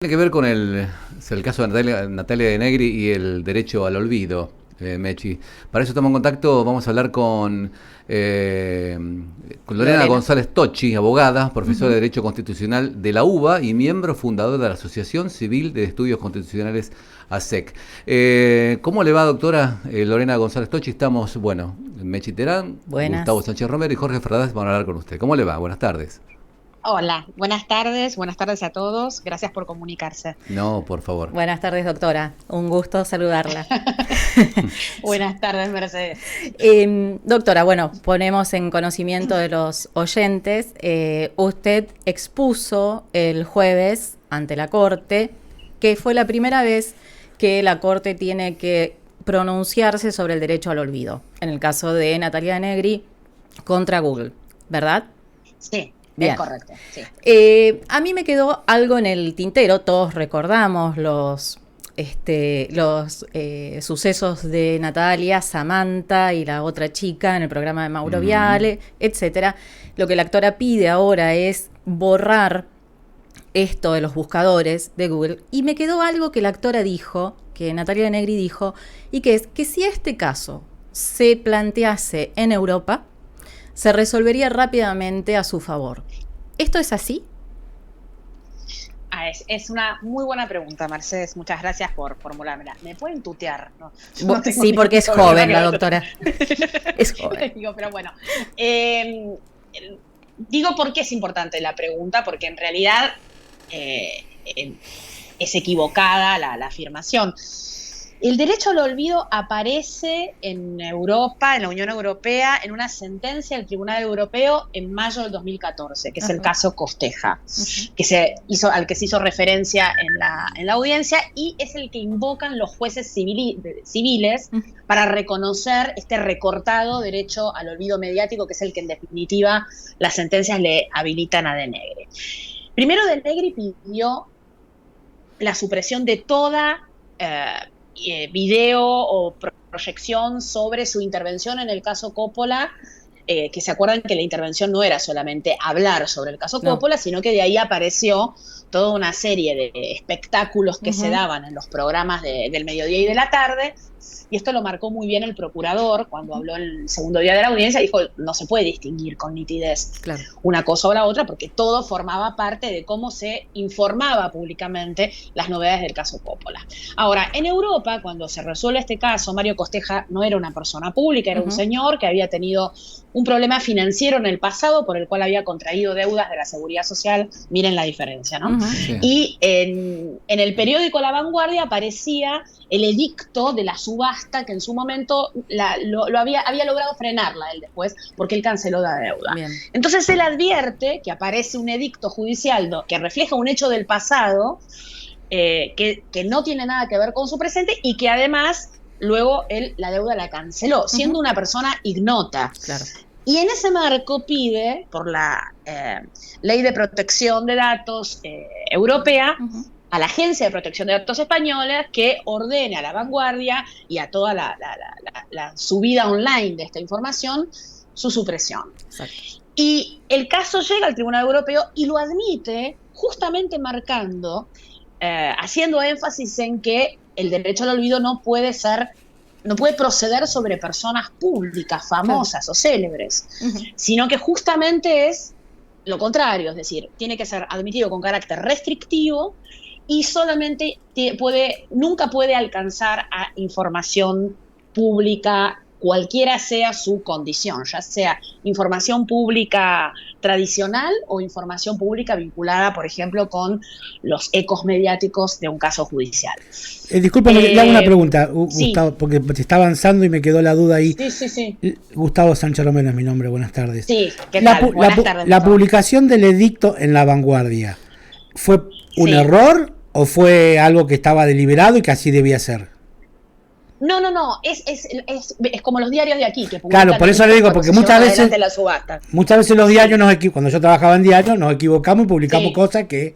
Tiene que ver con el caso de Natalia De Negri y el derecho al olvido, Mechi. Para eso estamos en contacto, vamos a hablar con Lorena González Tocci, abogada, profesora de Derecho Constitucional de la UBA y miembro fundador de la Asociación Civil de Estudios Constitucionales ASEC. ¿Cómo le va, doctora Lorena González Tocci? Estamos, Mechi Terán, Gustavo Sánchez Romero y Jorge Ferradas van a hablar con usted. ¿Cómo le va? Buenas tardes. Hola, buenas tardes a todos, gracias por comunicarse. No, por favor. Buenas tardes, doctora, un gusto saludarla. Buenas tardes, Mercedes. Doctora, ponemos en conocimiento de los oyentes, usted expuso el jueves ante la Corte que fue la primera vez que la Corte tiene que pronunciarse sobre el derecho al olvido, en el caso de Natalia De Negri contra Google, ¿verdad? Sí. Bien. Es correcto, sí. A mí me quedó algo en el tintero. Todos recordamos los sucesos de Natalia, Samantha y la otra chica en el programa de Mauro Viale, etcétera. Lo que la actora pide ahora es borrar esto de los buscadores de Google. Y me quedó algo que la actora dijo, que Natalia De Negri dijo, y que es que si este caso se plantease en Europa, se resolvería rápidamente a su favor. ¿Esto es así? Es una muy buena pregunta, Mercedes. Muchas gracias por formulármela. ¿Me pueden tutear? No sí, porque es joven la doctora. Es joven. Pero bueno. Digo por qué es importante la pregunta, porque en realidad es equivocada la afirmación. El derecho al olvido aparece en Europa, en la Unión Europea, en una sentencia del Tribunal Europeo en mayo del 2014, que es el caso Costeja, al que se hizo referencia en la audiencia, y es el que invocan los jueces civiles para reconocer este recortado derecho al olvido mediático, que es el que en definitiva las sentencias le habilitan a De Negri. Primero, De Negri pidió la supresión de toda video o proyección sobre su intervención en el caso Coppola, que se acuerdan que la intervención no era solamente hablar sobre el caso Coppola, sino que de ahí apareció toda una serie de espectáculos que se daban en los programas del mediodía y de la tarde, y esto lo marcó muy bien el procurador cuando habló en el segundo día de la audiencia. Dijo, no se puede distinguir con nitidez una cosa o la otra, porque todo formaba parte de cómo se informaba públicamente las novedades del caso Coppola. Ahora, en Europa, cuando se resuelve este caso, Mario Costeja no era una persona pública, era un señor que había tenido un problema financiero en el pasado por el cual había contraído deudas de la Seguridad Social. Miren la diferencia, ¿no? Sí. Y en el periódico La Vanguardia aparecía el edicto de la subasta que en su momento lo había logrado frenarla él después, porque él canceló la deuda. Bien. Entonces él advierte que aparece un edicto judicial que refleja un hecho del pasado, que no tiene nada que ver con su presente, y que además luego él la deuda la canceló, siendo una persona ignota. Claro. Y en ese marco pide, por la Ley de Protección de Datos europea, a la Agencia de Protección de Datos española que ordene a La Vanguardia y a toda la subida online de esta información su supresión. Exacto. Y el caso llega al Tribunal Europeo y lo admite justamente marcando, haciendo énfasis en que el derecho al olvido no puede proceder sobre personas públicas, famosas o célebres, sino que justamente es lo contrario, es decir, tiene que ser admitido con carácter restrictivo y solamente nunca puede alcanzar a información pública, cualquiera sea su condición, ya sea información pública tradicional o información pública vinculada, por ejemplo, con los ecos mediáticos de un caso judicial. Disculpe, le hago una pregunta, Gustavo, sí. Porque se está avanzando y me quedó la duda ahí. Sí. Gustavo Sánchez Romero es mi nombre, buenas tardes. Sí, ¿qué tal? Buenas tardes. La publicación del edicto en La Vanguardia, ¿fue un error o fue algo que estaba deliberado y que así debía ser? No, es como los diarios de aquí que claro, por eso le digo, porque muchas veces los diarios cuando yo trabajaba en diarios nos equivocamos y publicamos cosas que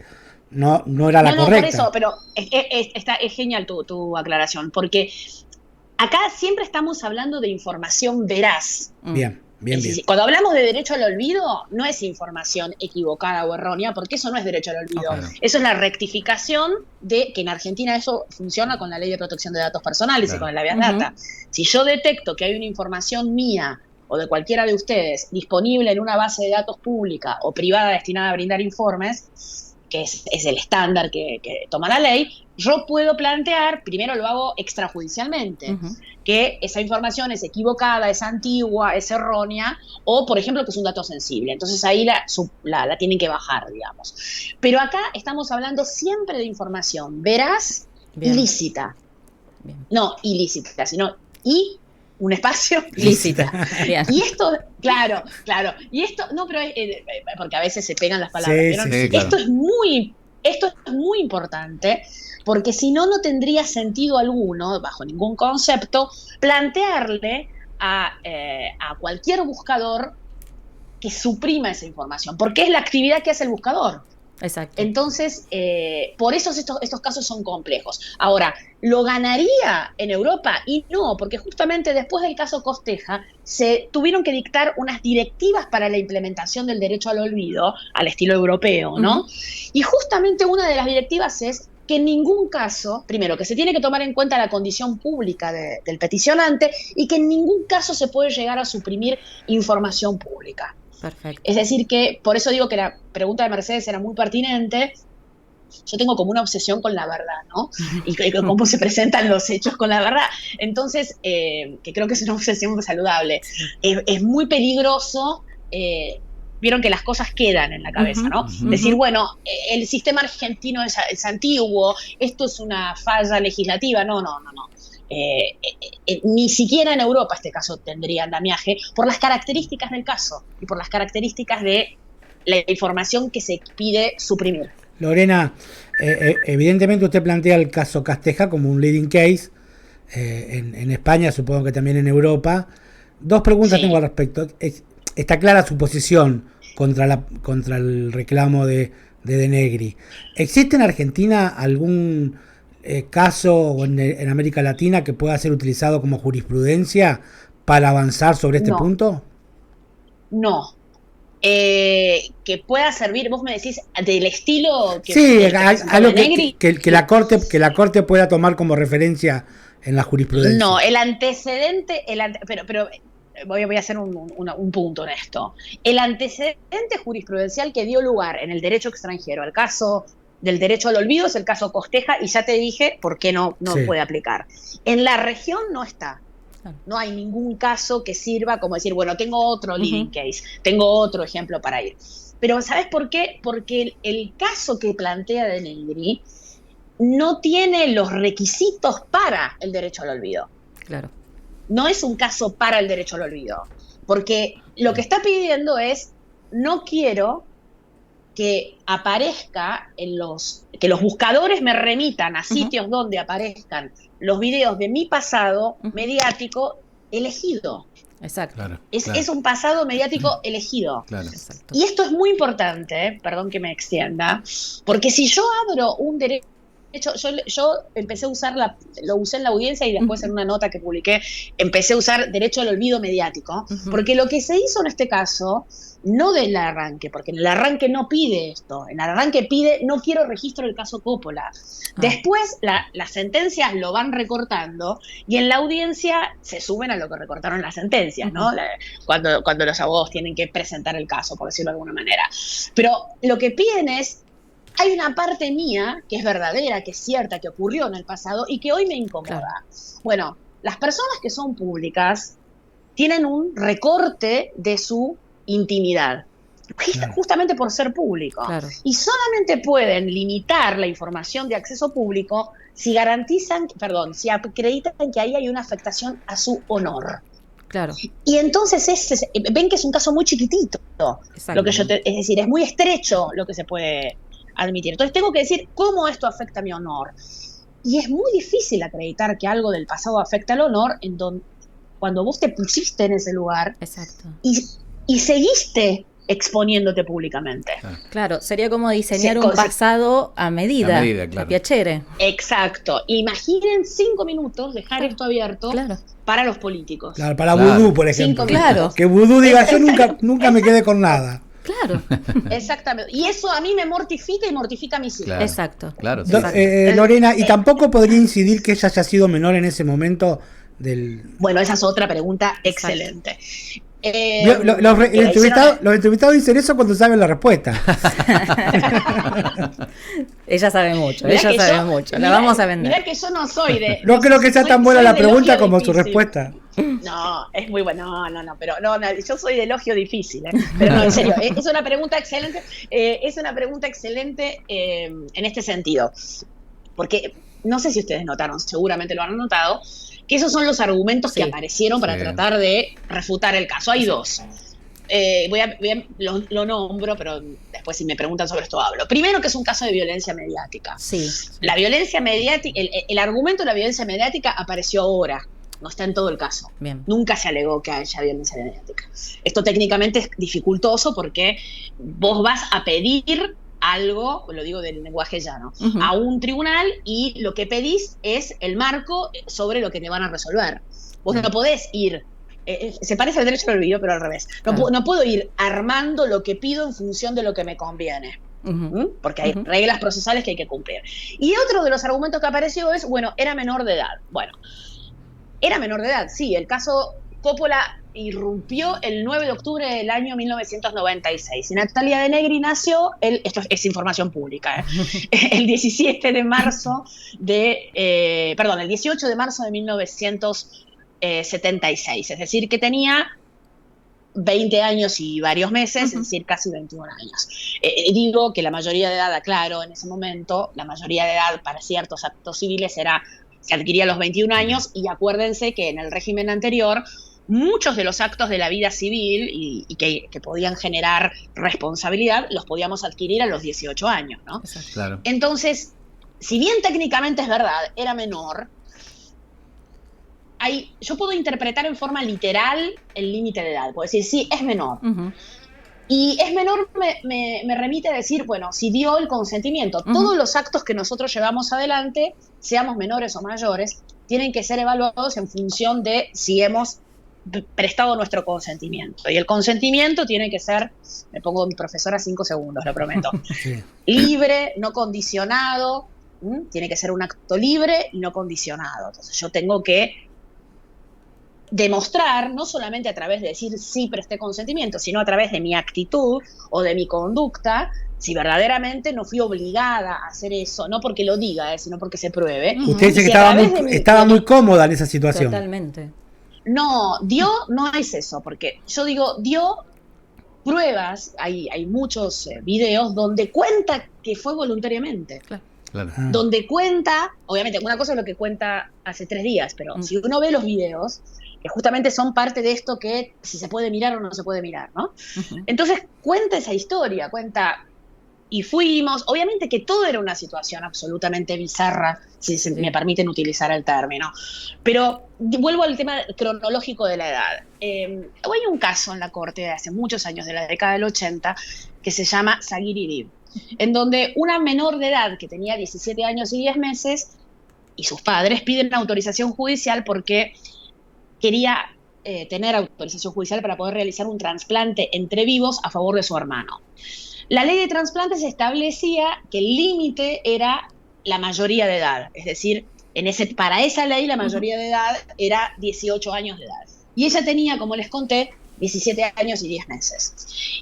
no era la correcta. Por eso, pero es genial tu aclaración, porque acá siempre estamos hablando de información veraz. Bien. Bien. Cuando hablamos de derecho al olvido, no es información equivocada o errónea, porque eso no es derecho al olvido. Okay. Eso es la rectificación de que en Argentina eso funciona con la Ley de Protección de Datos Personales y con el habeas data. Si yo detecto que hay una información mía o de cualquiera de ustedes disponible en una base de datos pública o privada destinada a brindar informes, que es el estándar que toma la ley, yo puedo plantear, primero lo hago extrajudicialmente, que esa información es equivocada, es antigua, es errónea, o por ejemplo que es un dato sensible. Entonces ahí la tienen que bajar, digamos. Pero acá estamos hablando siempre de información veraz y lícita. No ilícita, sino un espacio lícita. Y esto, claro. Y esto, no, pero porque a veces se pegan las palabras. Sí, claro. Esto es muy importante, porque si no tendría sentido alguno, bajo ningún concepto, plantearle a cualquier buscador que suprima esa información, porque es la actividad que hace el buscador. Exacto. Entonces, por eso estos casos son complejos. Ahora, ¿lo ganaría en Europa? Y no, porque justamente después del caso Costeja se tuvieron que dictar unas directivas para la implementación del derecho al olvido, al estilo europeo, ¿no? Y justamente una de las directivas es que en ningún caso, primero, que se tiene que tomar en cuenta la condición pública del peticionante y que en ningún caso se puede llegar a suprimir información pública. Perfecto. Es decir que, por eso digo que la pregunta de Mercedes era muy pertinente. Yo tengo como una obsesión con la verdad, ¿no? Y cómo se presentan los hechos con la verdad. Entonces, que creo que es una obsesión saludable. Es muy peligroso, vieron que las cosas quedan en la cabeza, ¿no? Decir, bueno, el sistema argentino es antiguo, esto es una falla legislativa. No. Ni siquiera en Europa este caso tendría andamiaje por las características del caso y por las características de la información que se pide suprimir. Lorena, evidentemente usted plantea el caso Costeja como un leading case en España, supongo que también en Europa. Dos preguntas tengo al respecto. Está clara su posición contra el reclamo de Negri. ¿Existe en Argentina algún caso o en América Latina que pueda ser utilizado como jurisprudencia para avanzar sobre este punto? No. Que pueda servir, vos me decís, del estilo que sí, algo que la corte pueda tomar como referencia en la jurisprudencia. No, el antecedente, pero voy a hacer un punto en esto. El antecedente jurisprudencial que dio lugar en el derecho extranjero al caso del derecho al olvido es el caso Costeja, y ya te dije por qué no puede aplicar. En la región no está. No hay ningún caso que sirva como decir, bueno, tengo otro leading case, tengo otro ejemplo para ir. Pero ¿sabes por qué? Porque el caso que plantea de Negri no tiene los requisitos para el derecho al olvido. Claro. No es un caso para el derecho al olvido, porque lo que está pidiendo es, no quiero que aparezca que los buscadores me remitan a sitios donde aparezcan los videos de mi pasado mediático elegido. Exacto. Claro, es un pasado mediático elegido. Claro. Y esto es muy importante, perdón que me extienda, porque si yo abro un derecho, yo empecé a usar lo usé en la audiencia y después en una nota que publiqué empecé a usar derecho al olvido mediático, porque lo que se hizo en este caso, no del arranque, porque en el arranque no pide esto, en el arranque pide, no quiero registro del caso Coppola. Después las sentencias lo van recortando y en la audiencia se suben a lo que recortaron las sentencias, ¿no? Cuando los abogados tienen que presentar el caso, por decirlo de alguna manera. Pero lo que piden es, hay una parte mía que es verdadera, que es cierta, que ocurrió en el pasado y que hoy me incomoda. Claro. Bueno, las personas que son públicas tienen un recorte de su intimidad, justamente por ser público. Claro. Y solamente pueden limitar la información de acceso público si si acreditan que ahí hay una afectación a su honor. Claro. Y entonces ven que es un caso muy chiquitito. Lo que es decir, es muy estrecho lo que se puede admitir. Entonces tengo que decir cómo esto afecta a mi honor. Y es muy difícil acreditar que algo del pasado afecta al honor cuando vos te pusiste en ese lugar. Exacto. Y seguiste exponiéndote públicamente. Claro, sería como diseñar un cosa- pasado a medida, claro. a Piacere. Exacto. Imaginen 5 minutos dejar esto abierto Claro. para los políticos. Claro, para Claro. Vudú, por ejemplo. 5 minutos. Claro. Que Vudú diga, yo nunca me quedé con nada. Claro, Exactamente. Y eso a mí me mortifica y mortifica a mis hijos. Claro. exacto. Claro, sí. Lorena, y tampoco podría incidir que ella haya sido menor en ese momento del... Bueno, esa es otra pregunta excelente. Los entrevistados dicen eso cuando saben la respuesta. Ella sabe mucho, Mirá ella que sabe yo- mucho. La mirá- vamos a vender. Mirá que yo no soy de... No creo que sea tan buena soy la de pregunta elogio como su difícil. respuesta. No, es muy bueno. No, pero no, yo soy de elogio difícil, ¿eh? Pero no, en serio, es una pregunta excelente. Es una pregunta excelente en este sentido. Porque no sé si ustedes notaron, seguramente lo han notado, que esos son los argumentos que Sí. aparecieron para Sí. tratar de refutar el caso. Hay dos. Lo nombro, pero después si me preguntan sobre esto hablo. Primero, que es un caso de violencia mediática. Sí. La violencia mediática, el argumento de la violencia mediática apareció ahora, no está en todo el caso. Bien. Nunca se alegó que haya violencia mediática. Esto técnicamente es dificultoso porque vos vas a pedir algo, lo digo del lenguaje llano, Ujú. a un tribunal y lo que pedís es el marco sobre lo que te van a resolver. Vos no podés ir, se parece al derecho al olvido, pero al revés. Claro. No puedo ir armando lo que pido en función de lo que me conviene. Ujú. Porque hay Ujú. reglas procesales que hay que cumplir. Y otro de los argumentos que apareció es, bueno, era menor de edad. Bueno, era menor de edad, sí. El caso Coppola irrumpió el 9 de octubre del año 1996. Y Natalia de Negri nació, esto es información pública, el 17 de marzo el 18 de marzo de 1976. Es decir, que tenía 20 años y varios meses, es decir, casi 21 años. Digo que la mayoría de edad, aclaro, en ese momento, la mayoría de edad para ciertos actos civiles se adquiría a los 21 años, y acuérdense que en el régimen anterior muchos de los actos de la vida civil y que podían generar responsabilidad los podíamos adquirir a los 18 años, ¿no? Exacto. Claro. Entonces, si bien técnicamente es verdad, era menor, yo puedo interpretar en forma literal el límite de edad. Puedo decir, sí, es menor. Ujú. Y es menor me remite a decir, bueno, si dio el consentimiento. Ujú. Todos los actos que nosotros llevamos adelante, seamos menores o mayores, tienen que ser evaluados en función de si hemos prestado nuestro consentimiento. Y el consentimiento tiene que ser, me pongo mi profesora 5 segundos, lo prometo, Sí. libre, no condicionado, tiene que ser un acto libre y no condicionado. Entonces yo tengo que demostrar, no solamente a través de decir sí presté consentimiento, sino a través de mi actitud o de mi conducta, si verdaderamente no fui obligada a hacer eso, no porque lo diga, sino porque se pruebe. Usted dice Y que si a través de mi- estaba muy cómoda en esa situación. Totalmente. No, dio no es eso, porque yo digo, dio pruebas, hay muchos videos donde cuenta que fue voluntariamente. Claro. Claro. Ah. Donde cuenta, obviamente, una cosa es lo que cuenta hace 3 días, pero si uno ve los videos, que justamente son parte de esto que si se puede mirar o no se puede mirar, ¿no? Ujú. Entonces cuenta esa historia, cuenta, y fuimos, obviamente que todo era una situación absolutamente bizarra, si me permiten utilizar el término, pero vuelvo al tema cronológico de la edad. Hay un caso en la corte de hace muchos años, de la década del 80, que se llama Saguiri, en donde una menor de edad que tenía 17 años y 10 meses y sus padres piden autorización judicial porque quería tener autorización judicial para poder realizar un trasplante entre vivos a favor de su hermano. La ley de trasplantes establecía que el límite era la mayoría de edad, es decir, para esa ley la mayoría de edad era 18 años de edad. Y ella tenía, como les conté, 17 años y 10 meses.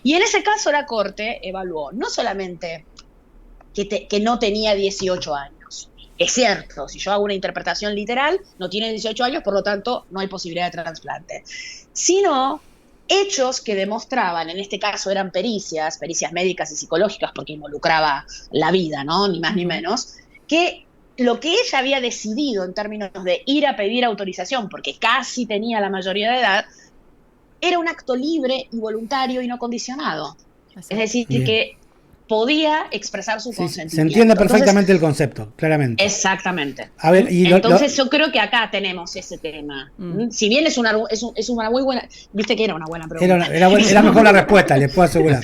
Y en ese caso la Corte evaluó no solamente que no tenía 18 años. Es cierto, si yo hago una interpretación literal, no tiene 18 años, por lo tanto no hay posibilidad de trasplante. Sino hechos que demostraban, en este caso eran pericias médicas y psicológicas, porque involucraba la vida, ¿no? Ni más ni menos, que lo que ella había decidido en términos de ir a pedir autorización, porque casi tenía la mayoría de edad, era un acto libre y voluntario y no condicionado. Es decir, que podía expresar su Sí, consentimiento. se entiende perfectamente Entonces, el concepto, claramente. exactamente. A ver, y Entonces yo creo que acá tenemos ese tema. Mm. Si bien es una muy buena, viste que era una buena pregunta. era mejor la respuesta, les puedo asegurar.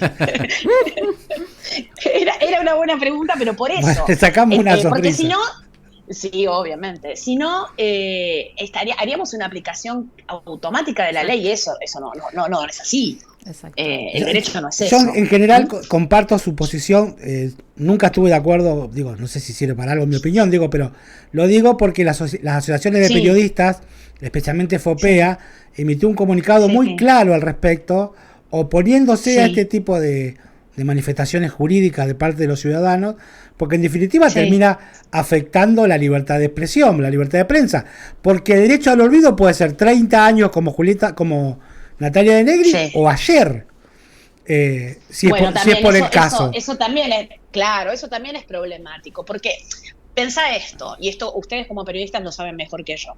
Era una buena pregunta, pero por eso. Bueno, te sacamos una sonrisa. Porque si no, sí, obviamente. Si no, haríamos una aplicación automática de la ley y eso no es así. Exacto. El derecho no es Yo eso. en general comparto su posición, nunca estuve de acuerdo, digo, no sé si sirve para algo en mi opinión, digo, pero lo digo porque las asociaciones de Sí. periodistas, especialmente FOPEA, emitió un comunicado muy claro al respecto, oponiéndose a este tipo de manifestaciones jurídicas de parte de los ciudadanos, porque en definitiva termina afectando la libertad de expresión, la libertad de prensa, porque derecho al olvido puede ser 30 años como Natalia de Negri o ayer, si es por el caso. Eso también es, claro, eso también es problemático, porque pensá esto, y esto ustedes como periodistas lo saben mejor que yo.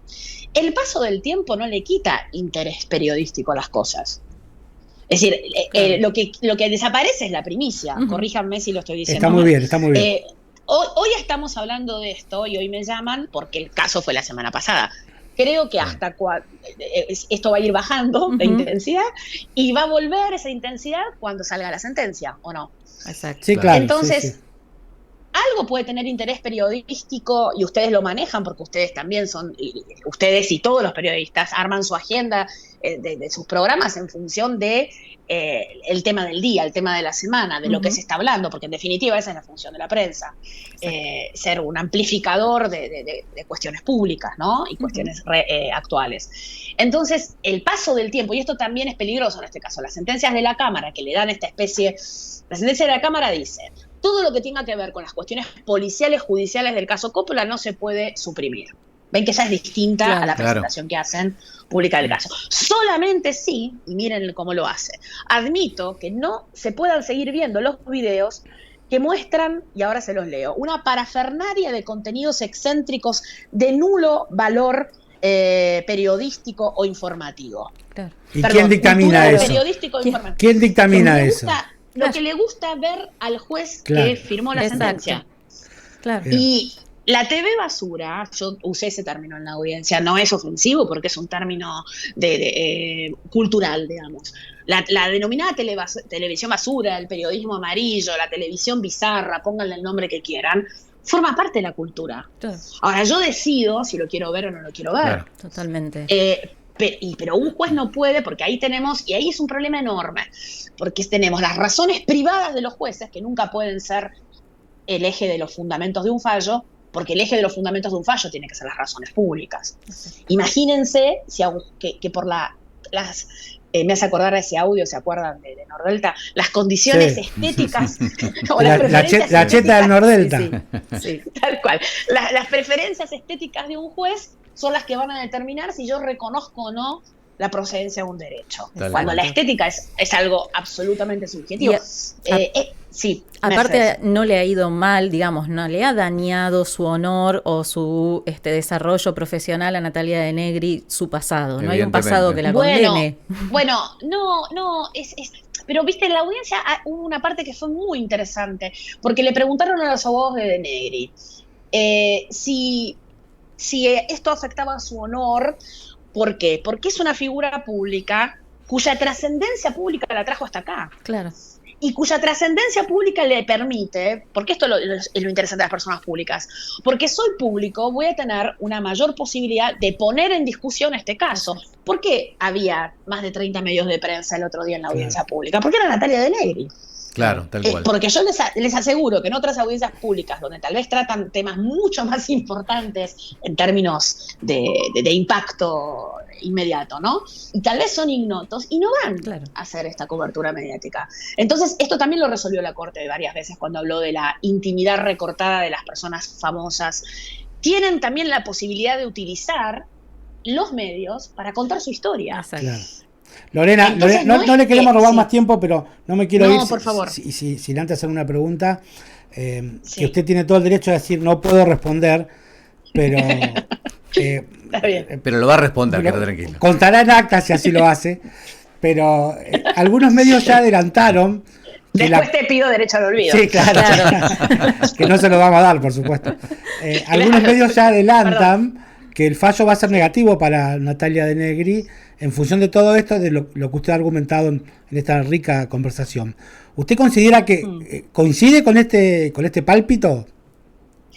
El paso del tiempo no le quita interés periodístico a las cosas. Es decir, lo que desaparece es la primicia. Corríjanme si lo estoy diciendo. Está muy bien, está muy bien. Hoy estamos hablando de esto y hoy me llaman porque el caso fue la semana pasada. Creo que hasta esto va a ir bajando de intensidad y va a volver esa intensidad cuando salga la sentencia, ¿o no? Exacto. Sí, claro. Entonces, sí. algo puede tener interés periodístico y ustedes lo manejan porque ustedes también ustedes y todos los periodistas arman su agenda de sus programas en función de el tema del día, el tema de la semana, de lo que se está hablando, porque en definitiva esa es la función de la prensa, ser un amplificador de cuestiones públicas, ¿no? Y cuestiones actuales. Entonces, el paso del tiempo, y esto también es peligroso en este caso, las sentencias de la Cámara que le dan esta especie, la sentencia de la Cámara dice: todo lo que tenga que ver con las cuestiones policiales, judiciales del caso Coppola no se puede suprimir. Ven que ya es distinta a la presentación que hacen pública del caso. Solamente sí, y miren cómo lo hace, admito que no se puedan seguir viendo los videos que muestran, y ahora se los leo, una parafernaria de contenidos excéntricos de nulo valor periodístico o informativo. Claro. ¿Y quién dictamina eso? Periodístico o informativo. ¿Quién dictamina eso? Lo que le gusta ver al juez que firmó la sentencia. Claro. Y la TV basura, yo usé ese término en la audiencia, no es ofensivo porque es un término cultural, digamos. La denominada televisión basura, el periodismo amarillo, la televisión bizarra, pónganle el nombre que quieran, forma parte de la cultura. Claro. Ahora, yo decido si lo quiero ver o no lo quiero ver. Claro. Totalmente. Pero un juez no puede, porque ahí es un problema enorme, porque tenemos las razones privadas de los jueces, que nunca pueden ser el eje de los fundamentos de un fallo, porque el eje de los fundamentos de un fallo tiene que ser las razones públicas. Imagínense que por me hace acordar a ese audio, ¿se acuerdan de Nordelta? Las condiciones estéticas o las preferencias la cheta del Nordelta. Sí, tal cual. Las preferencias estéticas de un juez son las que van a determinar si yo reconozco o no la procedencia de un derecho. Cuando la estética es algo absolutamente subjetivo. Sí. Aparte, Mercedes. no le ha ido mal, digamos, no le ha dañado su honor o su desarrollo profesional a Natalia de Negri su pasado. No hay un pasado que la condene. Bueno, no, pero viste, en la audiencia hubo una parte que fue muy interesante, porque le preguntaron a los abogados de Negri si esto afectaba a su honor. ¿Por qué? Porque es una figura pública cuya trascendencia pública la trajo hasta acá. Claro. Y cuya trascendencia pública le permite, porque esto es lo interesante de las personas públicas, porque soy público, voy a tener una mayor posibilidad de poner en discusión este caso. ¿Por qué había más de 30 medios de prensa el otro día en la audiencia pública? Porque era Natalia de Negri. Claro, tal cual. Porque yo les aseguro que en otras audiencias públicas, donde tal vez tratan temas mucho más importantes en términos de impacto inmediato, ¿no? Y tal vez son ignotos y no van a hacer esta cobertura mediática. Entonces, esto también lo resolvió la Corte varias veces cuando habló de la intimidad recortada de las personas famosas. Tienen también la posibilidad de utilizar los medios para contar su historia. Exacto. Claro. Lorena, no le queremos robar más tiempo, pero no me quiero ir por favor. sin antes hacer una pregunta que usted tiene todo el derecho a decir no puedo responder, pero Está bien. Pero lo va a responder, quédate tranquilo. Contará en acta si así lo hace, pero algunos medios ya adelantaron Después te pido derecho al olvido. Sí, claro. Que no se lo vamos a dar, por supuesto. Algunos medios ya adelantan que el fallo va a ser negativo para Natalia De Negri en función de todo esto, de lo que usted ha argumentado en esta rica conversación. ¿Usted considera que coincide con este pálpito?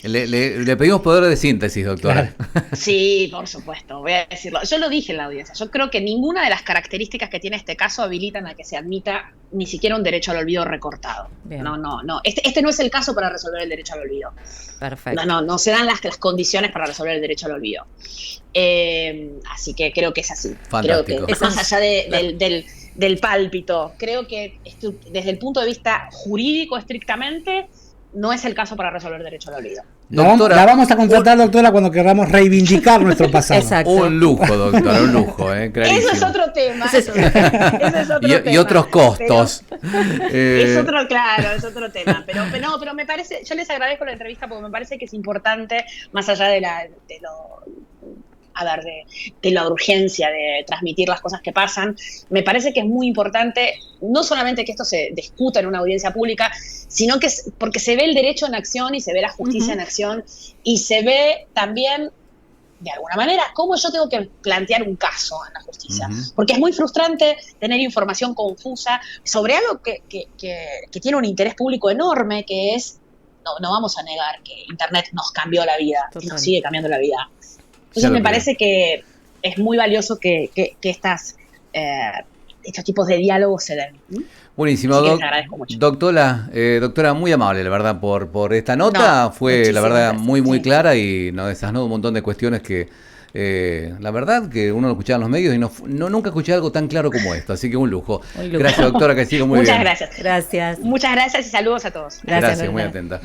Le pedimos poder de síntesis, doctora. Claro. Sí, por supuesto, voy a decirlo. Yo lo dije en la audiencia. Yo creo que ninguna de las características que tiene este caso habilitan a que se admita ni siquiera un derecho al olvido recortado. Bien. No. Este no es el caso para resolver el derecho al olvido. Perfecto. No se dan las condiciones para resolver el derecho al olvido. Así que creo que es así. Fantástico. Creo que más allá del pálpito, creo que desde el punto de vista jurídico estrictamente, no es el caso para resolver el derecho al olvido. Doctora, la vamos a contratar, doctora, cuando queramos reivindicar nuestro pasado. Exacto. un lujo, doctora, un lujo, clarísimo. Eso es otro tema. Ese es otro Y otros costos. Es otro tema. Pero me parece, yo les agradezco la entrevista porque me parece que es importante, más allá de la urgencia de transmitir las cosas que pasan, me parece que es muy importante no solamente que esto se discuta en una audiencia pública, sino que porque se ve el derecho en acción y se ve la justicia en acción y se ve también, de alguna manera, cómo yo tengo que plantear un caso en la justicia. Porque es muy frustrante tener información confusa sobre algo que tiene un interés público enorme, que es, no vamos a negar que Internet nos cambió la vida y nos sigue cambiando la vida. Entonces me parece que es muy valioso que estos tipos de diálogos se den. Buenísimo, doctora, muy amable, la verdad, por esta nota. Fue, la verdad, gracias. muy clara y nos desasnó un montón de cuestiones que, la verdad, que uno lo escuchaba en los medios y nunca escuché algo tan claro como esto. Así que un lujo. Gracias, doctora, que siga muy bien. Muchas gracias. Gracias. Muchas gracias y saludos a todos. Gracias, muy atenta.